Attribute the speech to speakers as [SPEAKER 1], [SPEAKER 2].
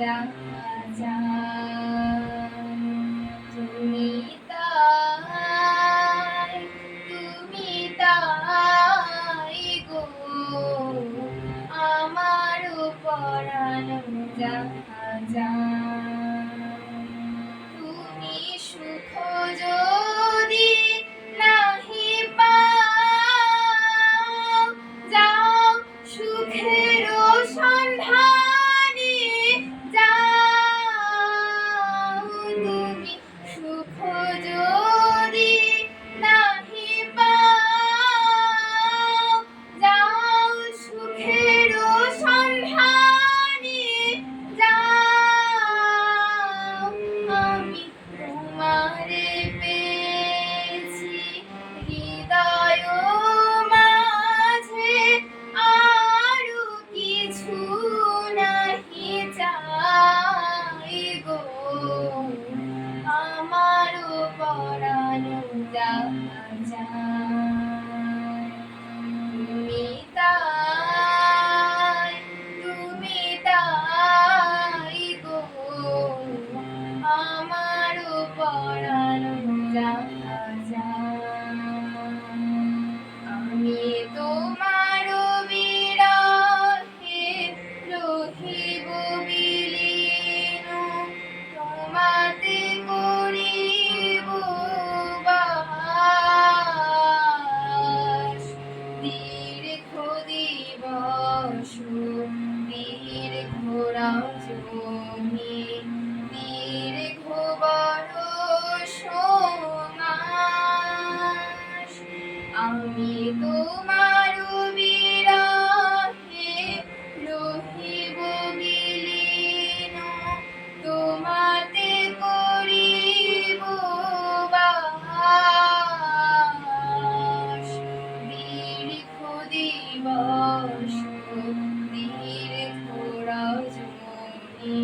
[SPEAKER 1] জাহাজান তুমি তাই তুমি তাই গো আমার পরানো জাহাজান তুমি সুখ যদি নাহি পাও যাও সুখের সন্ধানে যাও তুমি সুখ যদি নাহি পাও যাও সুখের সন্ধানে যাও আমি তোমারে পেয়েছি হৃদয় মাঝে আরো কিছু নাহি চাই গো আমার পরানো জাহাজান তুমি তাই গো আমার পরানো জাহাজান আমি তোমার বিরহে রহিব বিলীন তোমাতে করিব বাস দীর্ঘ দিবস দীর্ঘ রজনী দীর্ঘ বরষ মাস আমি তোমার বিরহে রহিব বিলীন তোমাতে করিব বাস দীর্ঘ দিবস দীর্ঘ রজনী